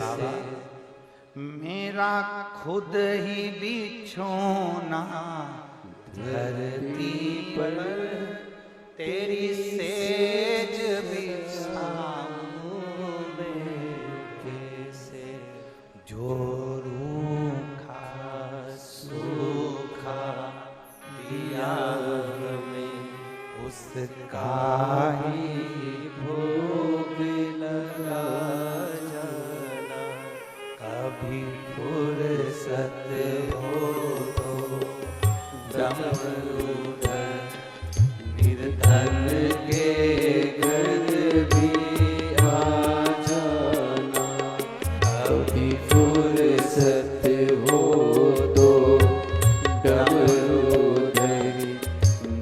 से मेरा खुद ही बिछोना धरती पर तेरी सेज बिछाऊं मैं कैसे। जो रूखा सूखा दिया हमें उसका ही भोग लगा जाना। कभी फुर्सत हो तो डमरूधर निर्धन के घर भी आ जाना। कभी फुर्सत हो तो डमरूधर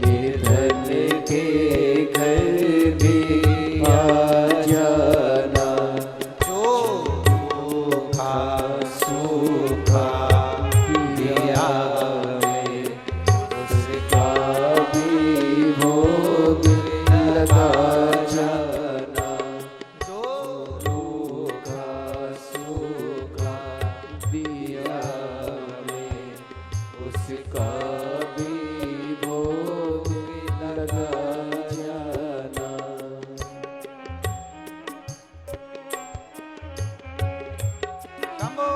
निर्धन के घर भी आ जाना। जो सूखा सूखा दिया हमें उसका भी भोग लगा जाना। जो सूखा सूखा दिया हमें उसका भी भोग लगा जाना। शंभो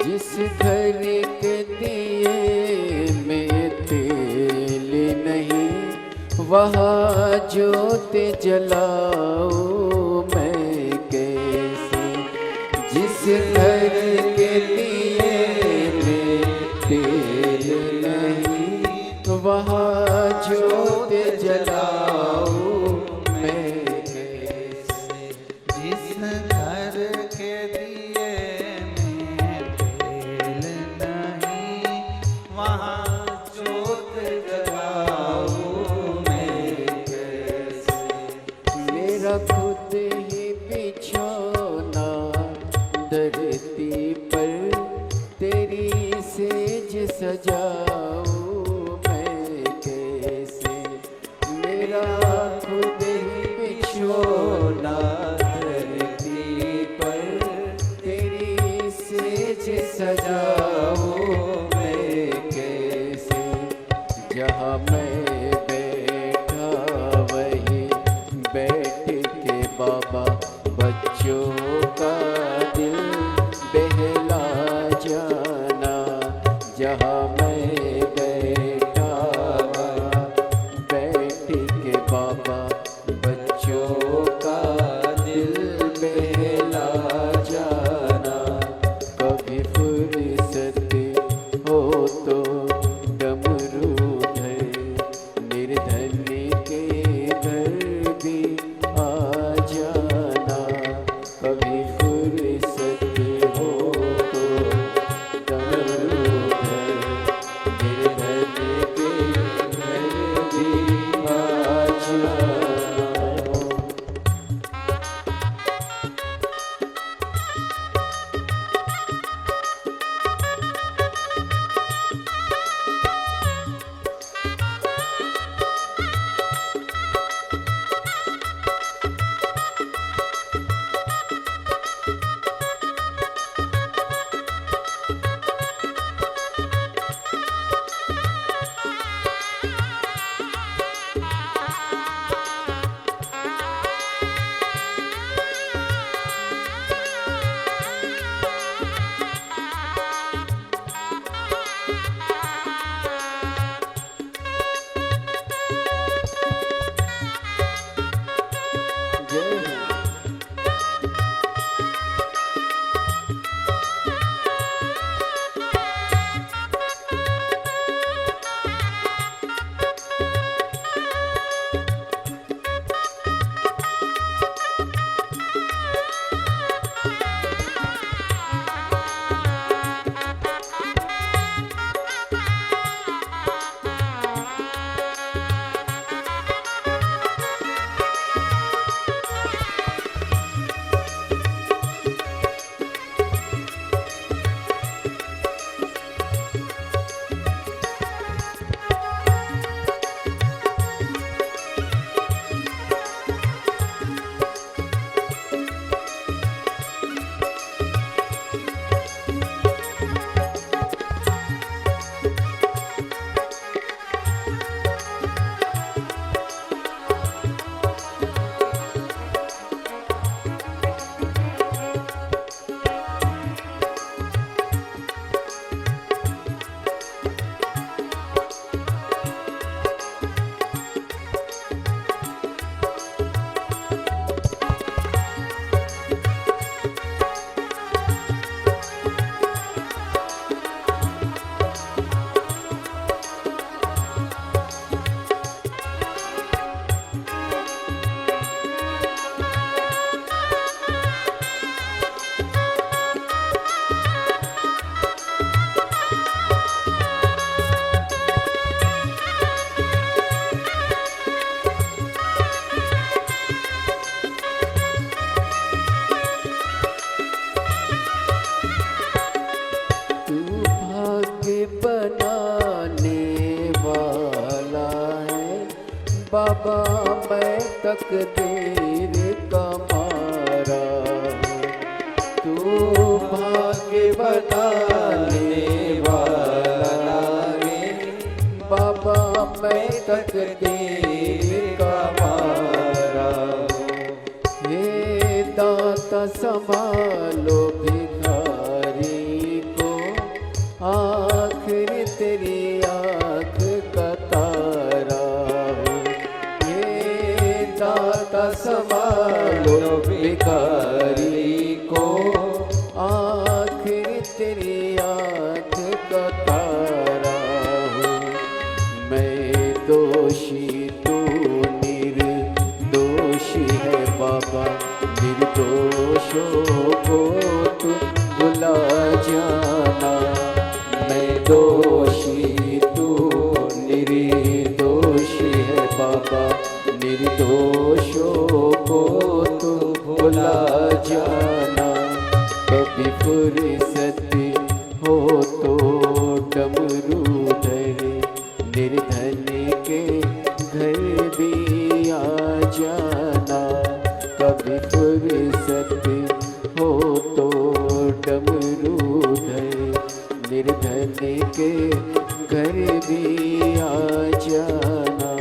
जिस घर के दिए में तेल नहीं वहाँ जोत जलाओ मैं कैसे। जिस घर के दिए में तेल नहीं वहाँ जोत जलाओ मैं कैसे। जिस घर के दिए में तेल नहीं वहाँ जोत जलाऊं मैं कैसे। मेरा खुद ही बिछौना धरती पर तेरी सेज सजाऊं मैं कैसे। मेरा खुद ही बिछौना धरती पर तेरी सेज सजाऊं मैं कैसे। जहाँ मैं बैठा वहीं बैठ के बाबा बच्चों का दिल बहला जाना। जहाँ मैं बैठा बैठ के बाबा बच्चों का दिल बहला जाना। कभी फुर्सत हो तो डमरू बाबा मैं तकदीर का मारा हूँ, तू भाग्य बताने वाला है। बाबा मैं तकदीर का मारा हूँ, हे दाता संभालो भिखारी को, आखिर तेरी आँख का तारा हूँ। हे दाता संभालो भिखारी को, आखिर तेरी आँख का तारा हूँ। मैं दोषी तू निर्दोषी है बाबा, निर्दोषों को तू भुला जाना। मैं दोषी तू निर्दोषी है बाबा, निर्दोषों को तू भुला जाना। कभी फुर्सत हो तो डमरू धरे, निर्धन के घर भी आ जाना। कभी फुर्सत हो तो डमरू धरे, निर्धन के घर भी आ जाना।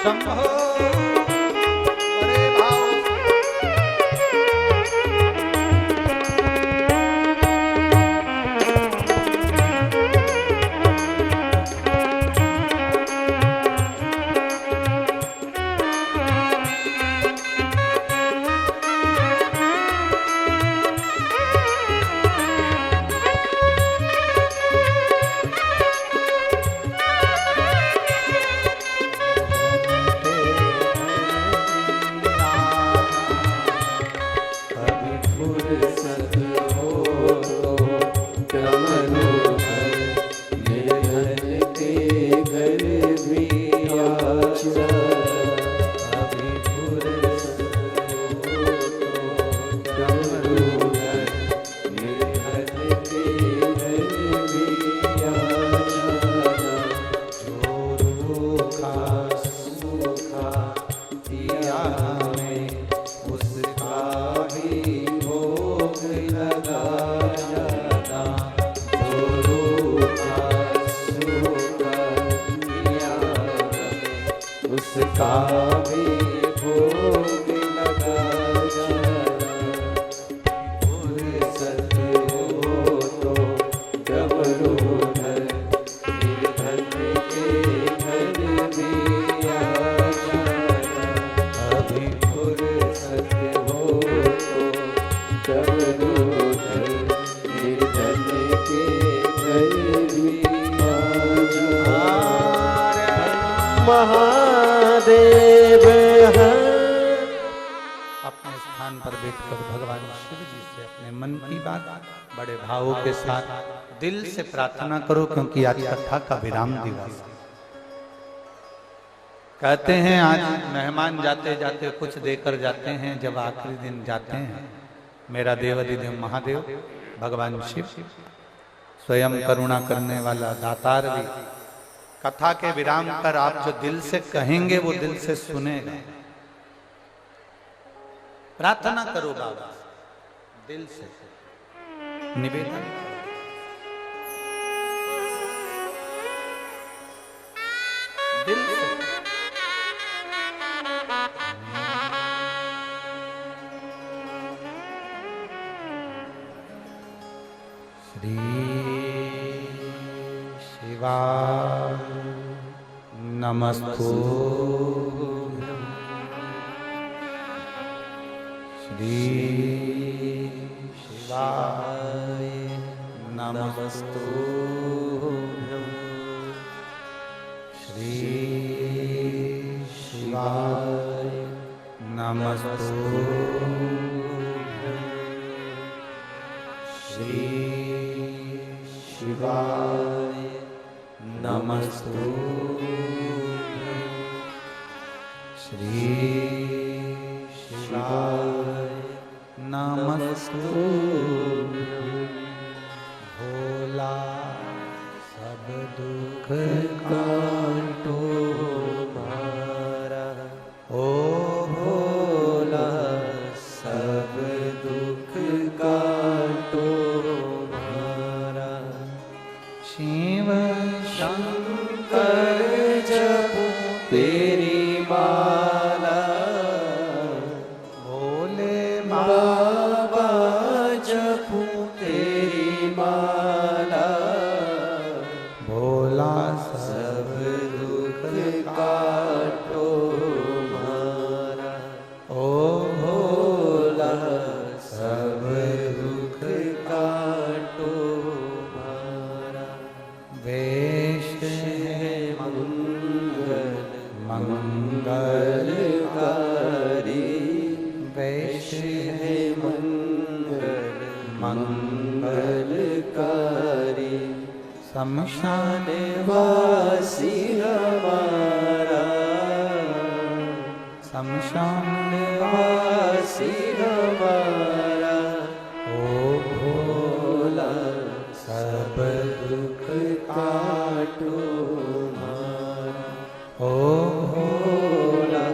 शंभो अरे भाव उसका भी भोग लगा फुर्सत हो तो डमरू धर निर्धन के घर भी आ जाना। अभी फुर्सत हो तो डमरू धर निर्धन के घर भी आ महादेव हैं। अपने स्थान पर बैठकर भगवान शिव जी से अपने मन की बात बड़े भावों के साथ दिल से प्रार्थना करो, क्योंकि आज कथा का विराम दिवस है। कहते हैं आज मेहमान जाते जाते कुछ देकर जाते हैं, जब आखिरी दिन जाते हैं मेरा देवाधिदेव महादेव भगवान शिव स्वयं करुणा करने वाला दातार भी कथा के विराम पर आप जो दिल से कहेंगे वो दिल से सुनेगा। प्रार्थना करो बाबा, दिल से निवेदन। दिल से श्री शिवाय नमस्तुभ्यं। श्री शिवाय नमस्तुभ्यं। श्री शिवाय नमस्तुभ्यं। श्री शिवाय नमस्तुभ्यं। श्री शिवाय नमस्तुभ्यं। भोला सब दुख काटो मारा, ओ भोला सब दुख काटो मारा। शिव शंकर जपो तेरी माला, भोले बाबा जपो तेरी माला। भोला सब दुख काटो मारा, ओ भोला सब दुख काटो मारा। वेश है मंगल मंगलकारी, वेश है मंगल मंगलकारी। शमशान वासी हमारा, शमशान वासी हमारा। ओ भोला सब दुख काटो मारा, ओ भोला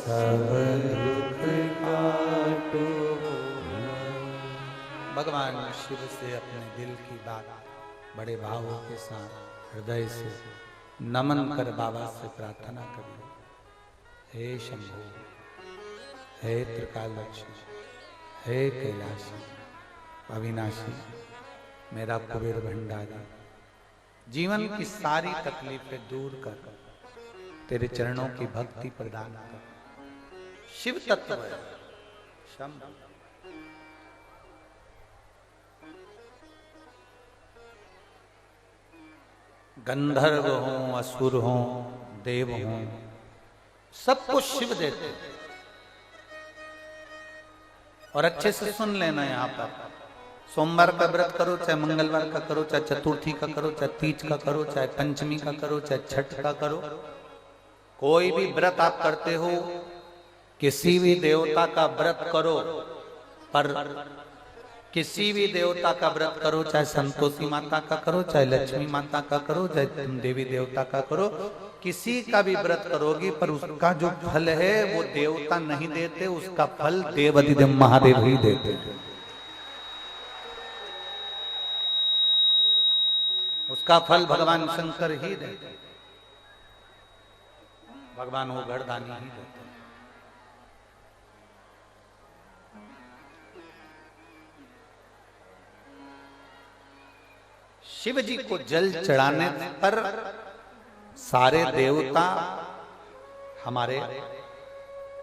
सब दुख काटो मारा। भगवान शिव से अपने दिल की बात बड़े भावों के साथ हृदय से नमन कर बाबा से प्रार्थना करिए। हे शंभु, हे त्रिकालदर्शी, हे कैलाशी, अविनाशी, मेरा कुबेर भंडारी, जीवन की सारी तकलीफें दूर कर तेरे चरणों की भक्ति प्रदान कर। शिव तत्व है शंभु। गंधर्व हों, असुर हों, देव हों, सबको शिव देते। और अच्छे से सुन लेना, यहाँ पर सोमवार का व्रत करो, चाहे मंगलवार का करो, चाहे चतुर्थी का करो, चाहे तीज का करो, चाहे पंचमी का करो, चाहे छठ का करो, कोई भी व्रत आप करते हो, किसी भी देवता का व्रत करो, पर किसी भी देवता का व्रत करो, चाहे संतोषी माता का करो, चाहे लक्ष्मी माता का करो, चाहे देवी देवता का करो, किसी का भी व्रत करोगी, पर उसका जो फल है वो देवता नहीं देते, उसका फल देवाधिदेव महादेव ही देते। उसका फल भगवान शंकर ही देते, भगवान वो गढ़दानी ही देते। शिव जी को जल चढ़ाने पर सारे देवता हमारे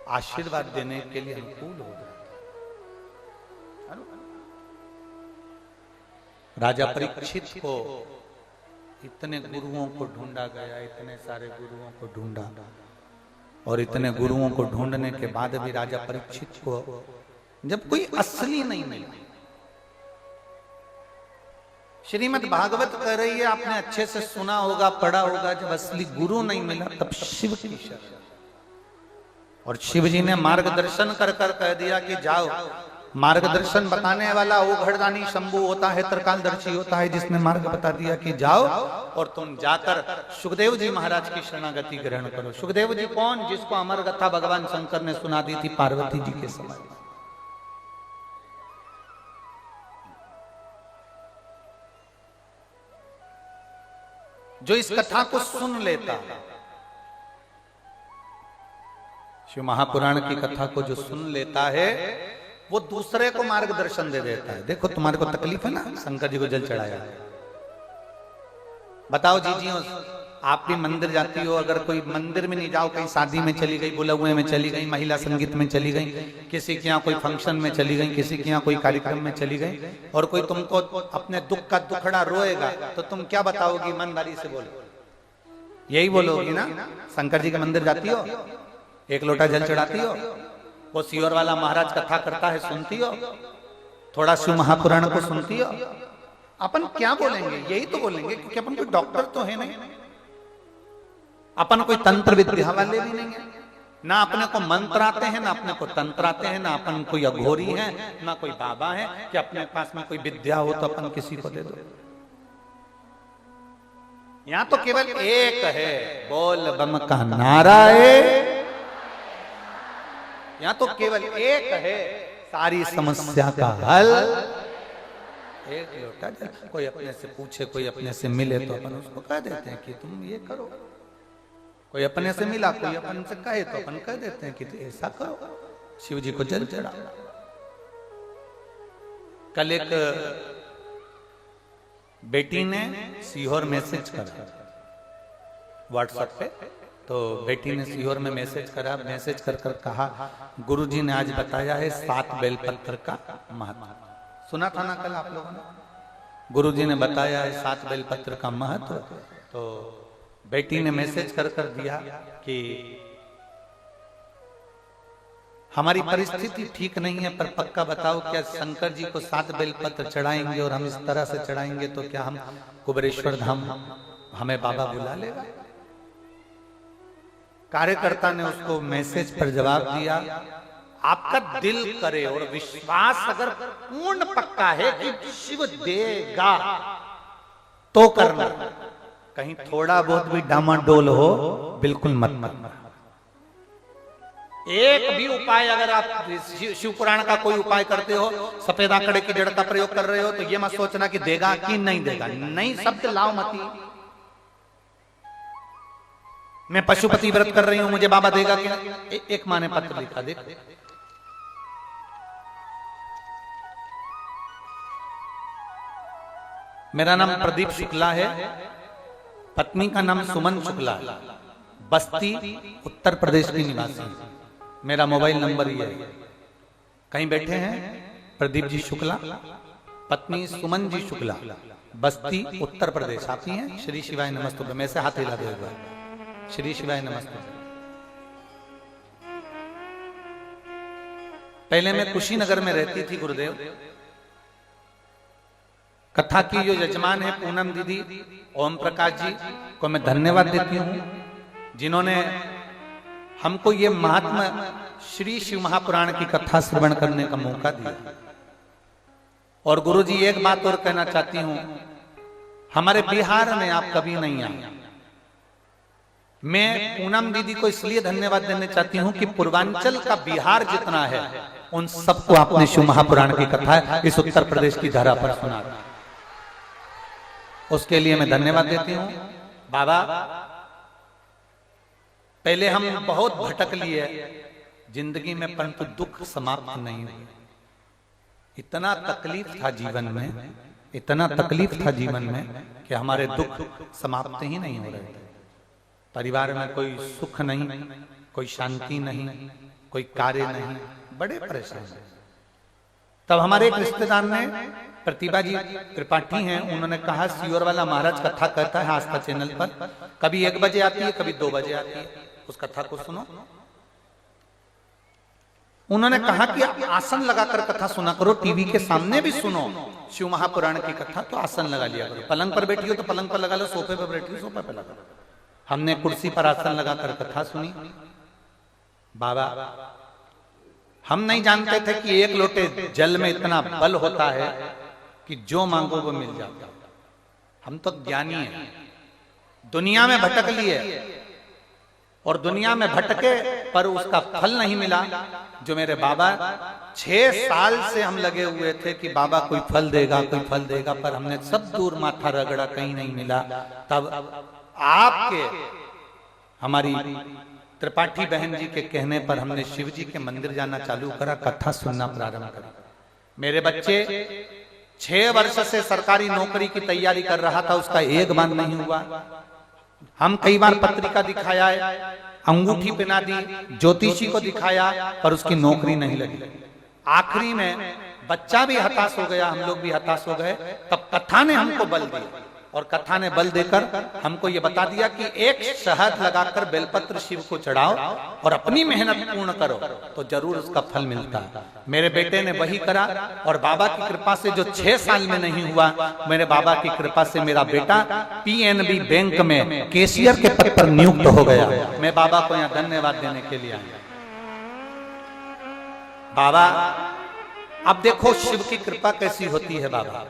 आशीर्वाद देने के लिए अनुकूल हो जाते। राजा परीक्षित को इतने गुरुओं को ढूंढा गया, इतने सारे गुरुओं को ढूंढा, और इतने गुरुओं को ढूंढने के बाद भी राजा परीक्षित को जब कोई असली नहीं मिला। श्रीमद् भागवत कह रही है, आपने अच्छे से सुना होगा, पढ़ा होगा, जब असली गुरु नहीं मिला तब शिव की शरण, और शिव जी ने मार्गदर्शन कर कर कह दिया कि जाओ। मार्गदर्शन बताने वाला वो घड़दानी शंभु होता है, त्रिकालदर्शी होता है, जिसने मार्ग बता दिया कि जाओ और तुम जाकर सुखदेव जी महाराज की शरणागति ग्रहण करो। सुखदेव जी कौन? जिसको अमर कथा भगवान शंकर ने सुना दी थी पार्वती जी के समय। जो इस कथा को सुन लेता है, शिव महापुराण की कथा को जो सुन लेता है, वो दूसरे को मार्गदर्शन दे देता है। देखो तुम्हारे को तकलीफ है ना, शंकर जी को जल चढ़ाया, बताओ जी आप भी मंदिर जाती हो, अगर कोई मंदिर में नहीं जाओ, कहीं शादी में चली गई, बुलौए में चली गई, महिला संगीत में चली गई, किसी के यहाँ कोई फंक्शन में चली गई, किसी के यहाँ कोई कार्यक्रम में चली गई, और कोई तुमको अपने दुख का दुखड़ा रोएगा, तो तुम क्या बताओगी? ईमानदारी से बोलो, यही बोलोगी ना? शंकर जी के मंदिर जाती हो, एक लोटा जल चढ़ाती हो, वो सियोर वाला महाराज कथा करता है सुनती हो, थोड़ा शिव महापुराण को सुनती हो, अपन क्या बोलेंगे? यही तो बोलेंगे, क्योंकि अपन कोई डॉक्टर तो है नहीं, अपन कोई तंत्र विद्या वाले भी नहीं है, ना अपने को मंत्र आते हैं, ना अपने को तंत्र आते हैं, ना अपन कोई अघोरी है, ना कोई बाबा है कि अपने पास में कोई विद्या हो तो अपन किसी को दे दो। यहां तो केवल एक है, बोल बम का नारा है। यहां तो केवल एक है, सारी समस्या का हल एक लोटा जल। कोई अपने से पूछे, कोई अपने से मिले तो अपन उसको कह देते हैं कि तुम ये करो। कोई अपने से मिला, कोई अपन से कहे तो अपन कह देते हैं कि ऐसा करो, शिव जी को जल चढ़ा। कल एक बेटी ने सीहोर मैसेज करा व्हाट्सएप पे, तो बेटी ने सीहोर में मैसेज करा, मैसेज कर कर कहा, गुरुजी ने आज बताया है 7 बेलपत्र का महत्व। सुना था ना कल आप लोगों ने? गुरुजी ने बताया है 7 बेलपत्र का महत्व। तो बेटी ने मैसेज कर कर दिया कि हमारी परिस्थिति ठीक नहीं है, पर पक्का बताओ क्या शंकर जी को 7 बेलपत्र चढ़ाएंगे और हम इस तरह से चढ़ाएंगे तो क्या हम कुबेरेश्वर धाम हमें बाबा बुला लेगा? कार्यकर्ता ने उसको मैसेज पर जवाब दिया, आपका दिल करे और विश्वास अगर पूर्ण पक्का है कि शिव देगा तो करना, कहीं थोड़ा बहुत भी डामाडोल हो बिल्कुल मत। एक भी उपाय अगर आप शिव पुराण का कोई उपाय करते हो, सफेद आंकड़े की जड़ का प्रयोग कर रहे हो, तो ये मत सोचना कि देगा कि नहीं देगा। नहीं शब्द लाओ मती। मैं पशुपति व्रत कर रही हूं, मुझे बाबा देगा क्या? एक माँ ने पत्र लिखा, देख मेरा नाम प्रदीप शुक्ला है, पत्नी का नाम सुमन शुक्ला है, बस्ती उत्तर प्रदेश की निवासी। मेरा मोबाइल नंबर ये है। कहीं बैठे हैं प्रदीप जी शुक्ला, पत्नी सुमन जी शुक्ला, बस्ती उत्तर प्रदेश। आप ही हैं? श्री शिवाय नमस्तुभ्यं। मैं से हाथ हिला देगा, श्री शिवाय नमस्तुभ्यं। पहले मैं कुशीनगर में रहती थी गुरुदेव। कथा की जो यजमान है पूनम दीदी, ओम प्रकाश जी को मैं धन्यवाद देती हूँ, जिन्होंने हमको ये महात्मा श्री शिव महापुराण की कथा श्रवण करने का मौका दिया। और गुरुजी एक बात और कहना चाहती हूँ, हमारे बिहार में आप कभी नहीं आए। मैं पूनम दीदी को इसलिए धन्यवाद देना चाहती हूँ कि पूर्वांचल का बिहार जितना है, उन सबको आपने शिव महापुराण की कथा इस उत्तर प्रदेश की धरा पर सुना, उसके लिए मैं धन्यवाद देती हूँ। बाबा पहले हम बहुत भटक लिए जिंदगी में, परंतु दुख समाप्त नहीं हुए। इतना तकलीफ था जीवन में, इतना तकलीफ था जीवन में कि हमारे दुख समाप्त ही नहीं हो रहे थे। परिवार में कोई सुख नहीं, कोई शांति नहीं, कोई कार्य नहीं, बड़े परेशान। तब हमारे एक रिश्तेदार ने प्रतिभा जी त्रिपाठी हैं, उन्होंने कहा सियोर वाला महाराज कथा कहता है आस्था चैनल पर, कभी 1 बजे आती है, कभी 2 बजे आती है, उस कथा को सुनो। उन्होंने कहा कि आसन लगाकर कथा सुना करो, टीवी के सामने भी सुनो शिव महापुराण की कथा, तो आसन लगा लिया करो। पलंग पर बैठी हो तो पलंग पर लगा लो, सोफे पर बैठी हो सोफे पर लगा लो। हमने कुर्सी पर आसन लगाकर कथा सुनी। बाबा, हम नहीं जानते थे कि 1 लोटे जल में इतना बल होता है कि जो मांगो वो मिल जाता। हम तो ज्ञानी हैं, दुनिया में भटक लिए और दुनिया में भटके पर उसका फल नहीं मिला। जो मेरे बाबा 6 साल से हम लगे हुए थे कि बाबा कोई फल देगा, कोई फल देगा, पर हमने सब दूर माथा रगड़ा, कहीं नहीं मिला। तब आपके हमारी त्रिपाठी बहन जी के कहने पर हमने शिव जी के मंदिर जाना चालू करा, कथा सुनना प्रारंभ करा। मेरे बच्चे 6 वर्ष से सरकारी नौकरी की तैयारी कर रहा था, उसका एक बार नहीं हुआ। हम कई बार पत्रिका दिखाया है, अंगूठी पहना दी, ज्योतिषी को दिखाया, पर उसकी नौकरी नहीं लगी। आखिरी में बच्चा भी हताश हो गया, हम लोग भी हताश हो गए। तब कथा ने हमको बल दिया, और कथा ने बल देकर हमको ये बता दिया कि एक शहद लगाकर बेलपत्र शिव को चढ़ाओ और अपनी मेहनत पूर्ण करो तो जरूर उसका फल मिलता है। मेरे बेटे ने वही करा, और बाबा की कृपा से जो 6 साल में नहीं हुआ, मेरे बाबा की कृपा से मेरा बेटा पीएनबी बैंक में कैशियर के पद पर नियुक्त हो गया। मैं बाबा को यहाँ धन्यवाद देने के लिए आया। बाबा, अब देखो शिव की कृपा कैसी होती है। बाबा,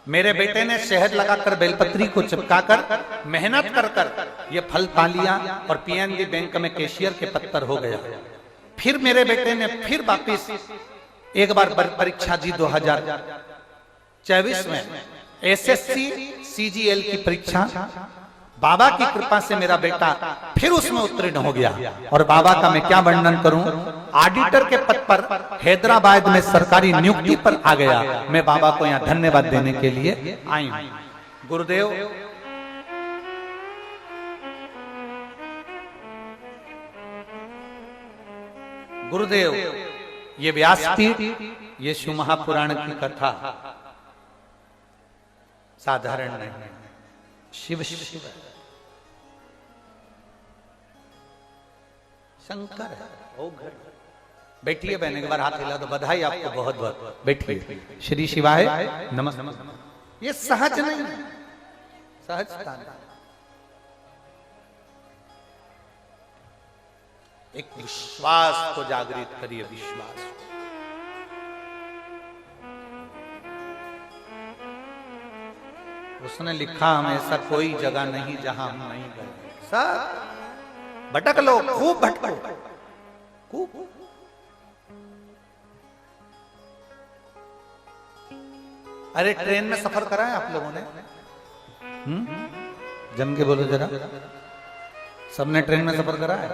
मेरे बेटे ने शहद लगाकर बेलपत्री को चिपकाकर मेहनत कर ये फल पा लिया और पीएनबी बैंक में कैशियर के पद पर हो गया। फिर मेरे बेटे ने फिर वापिस एक बार परीक्षा दी 2024 में एसएससी सीजीएल की परीक्षा। बाबा की कृपा से मेरा बेटा फिर उसमें उत्तीर्ण हो गया, और बाबा का मैं क्या वर्णन करूं, ऑडिटर के पद पर हैदराबाद में सरकारी नियुक्ति पर आ गया। मैं बाबा को यहाँ धन्यवाद देने के लिए आई हूं। गुरुदेव, गुरुदेव, ये व्यासपीठ, ये शिव महापुराण की कथा साधारण नहीं, शिव शिव शंकर है। बैठिए बहन, एक बार हाथ हिला दो, बधाई आपको बहुत बहुत। बैठिए। श्री शिवाय नमः। ये सहज नहीं, सहजता नहीं, एक विश्वास को जागृत करिए, विश्वास। उसने लिखा हम ऐसा कोई जगह नहीं जहां हम नहीं गए। सब भटक लो, खूब भटको, खूब। अरे ट्रेन में सफर करा है आप लोगों ने? जम के बोलो जरा, सबने ट्रेन में सफर करा है?